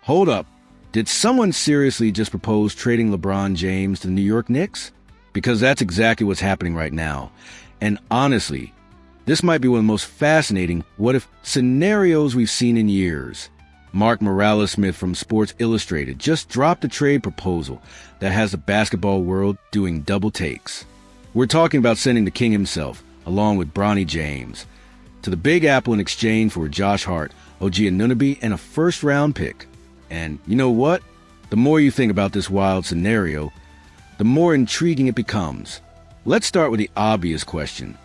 Hold up. Did someone seriously just propose trading LeBron James to the New York Knicks? Because that's exactly what's happening right now. And honestly, this might be one of the most fascinating what-if scenarios we've seen in years. Mark Morales-Smith from Sports Illustrated just dropped a trade proposal that has the basketball world doing double takes. We're talking about sending the king himself, along with Bronny James, to the Big Apple in exchange for Josh Hart, OG Anunoby, and a first-round pick. And you know what? The more you think about this wild scenario, the more intriguing it becomes. Let's start with the obvious question.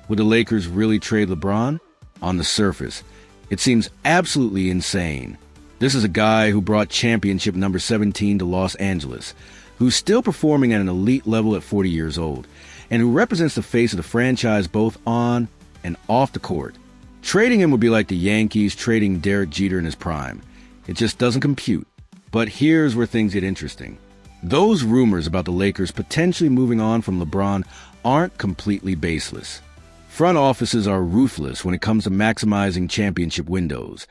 Would the Lakers really trade LeBron? On the surface, it seems absolutely insane. This is a guy who brought championship number 17 to Los Angeles, who's still performing at an elite level at 40 years old, and who represents the face of the franchise both on and off the court. Trading him would be like the Yankees trading Derek Jeter in his prime. It just doesn't compute. But here's where things get interesting. Those rumors about the Lakers potentially moving on from LeBron aren't completely baseless. Front offices are ruthless when it comes to maximizing championship windows,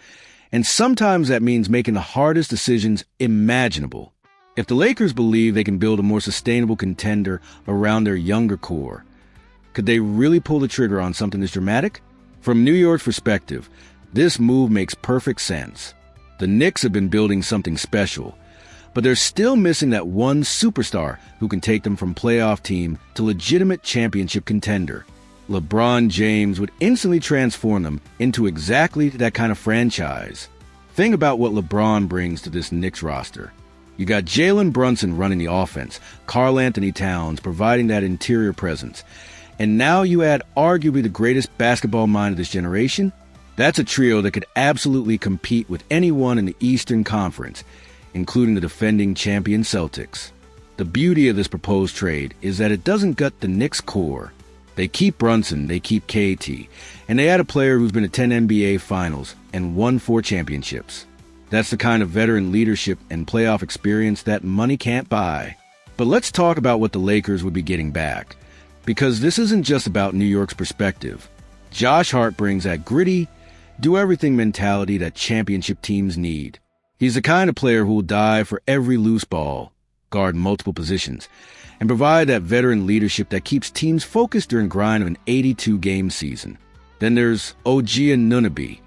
and sometimes that means making the hardest decisions imaginable. If the Lakers believe they can build a more sustainable contender around their younger core, could they really pull the trigger on something this dramatic? From New York's perspective, this move makes perfect sense. The Knicks have been building something special, but they're still missing that one superstar who can take them from playoff team to legitimate championship contender. LeBron James would instantly transform them into exactly that kind of franchise. Think about what LeBron brings to this Knicks roster. You got Jalen Brunson running the offense, Karl Anthony Towns providing that interior presence, and now you add arguably the greatest basketball mind of this generation. That's a trio that could absolutely compete with anyone in the Eastern Conference, including the defending champion Celtics. The beauty of this proposed trade is that it doesn't gut the Knicks' core. They keep Brunson, they keep KT, and they add a player who's been to 10 NBA Finals and won 4 championships. That's the kind of veteran leadership and playoff experience that money can't buy. But let's talk about what the Lakers would be getting back, because this isn't just about New York's perspective. Josh Hart brings that gritty, do-everything mentality that championship teams need. He's the kind of player who will dive for every loose ball, guard multiple positions, and provide that veteran leadership that keeps teams focused during the grind of an 82-game season. Then there's OG Anunoby,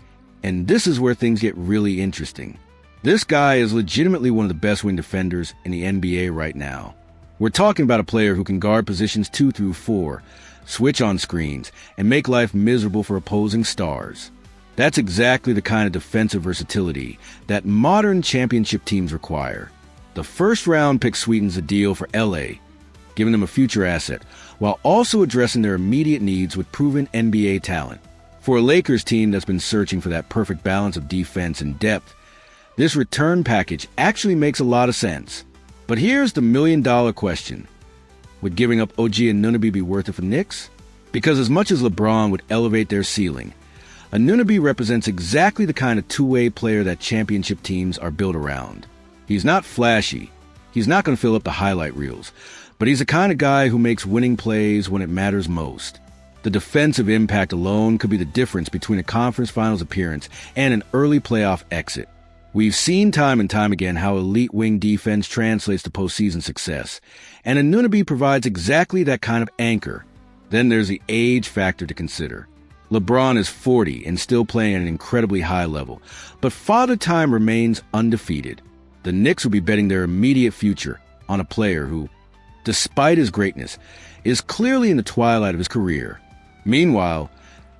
and this is where things get really interesting. This guy is legitimately one of the best wing defenders in the NBA right now. We're talking about a player who can guard positions 2 through 4, switch on screens, and make life miserable for opposing stars. That's exactly the kind of defensive versatility that modern championship teams require. The first-round pick sweetens the deal for LA, giving them a future asset, while also addressing their immediate needs with proven NBA talent. For a Lakers team that's been searching for that perfect balance of defense and depth, this return package actually makes a lot of sense. But here's the million-dollar question. Would giving up OG Anunoby be worth it for Knicks? Because as much as LeBron would elevate their ceiling, Anunoby represents exactly the kind of two-way player that championship teams are built around. He's not flashy. He's not going to fill up the highlight reels, but he's the kind of guy who makes winning plays when it matters most. The defensive impact alone could be the difference between a conference finals appearance and an early playoff exit. We've seen time and time again how elite wing defense translates to postseason success, and Anunoby provides exactly that kind of anchor. Then there's the age factor to consider. LeBron is 40 and still playing at an incredibly high level, but Father Time remains undefeated. The Knicks will be betting their immediate future on a player who, despite his greatness, is clearly in the twilight of his career. Meanwhile,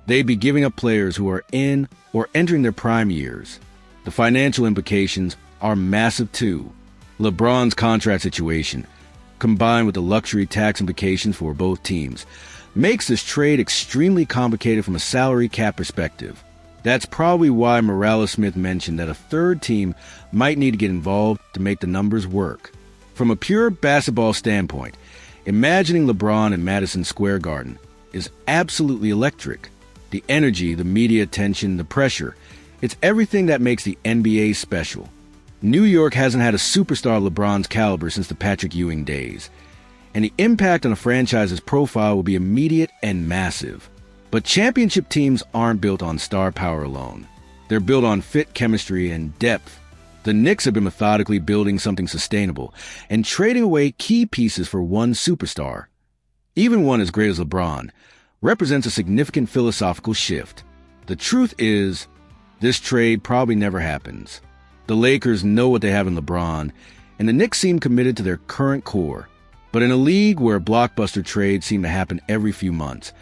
they'd be giving up players who are in or entering their prime years. The financial implications are massive too. LeBron's contract situation, combined with the luxury tax implications for both teams, makes this trade extremely complicated from a salary cap perspective. That's probably why Morales-Smith mentioned that a third team might need to get involved to make the numbers work. From a pure basketball standpoint, imagining LeBron in Madison Square Garden is absolutely electric. The energy, the media attention, the pressure, it's everything that makes the NBA special. New York hasn't had a superstar LeBron's caliber since the Patrick Ewing days, and the impact on a franchise's profile will be immediate and massive. But championship teams aren't built on star power alone. They're built on fit chemistry and depth. The Knicks have been methodically building something sustainable and trading away key pieces for one superstar. Even one as great as LeBron represents a significant philosophical shift. The truth is, this trade probably never happens. The Lakers know what they have in LeBron, and the Knicks seem committed to their current core. But in a league where blockbuster trades seem to happen every few months,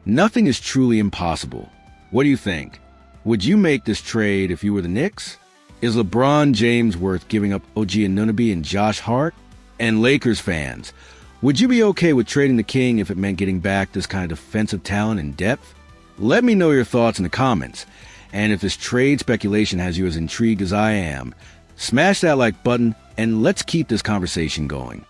nothing is truly impossible. What do you think? Would you make this trade if you were the Knicks? Is LeBron James worth giving up OG Anunoby and Josh Hart? And Lakers fans, would you be okay with trading the king if it meant getting back this kind of defensive talent and depth? Let me know your thoughts in the comments. And if this trade speculation has you as intrigued as I am, smash that like button and let's keep this conversation going.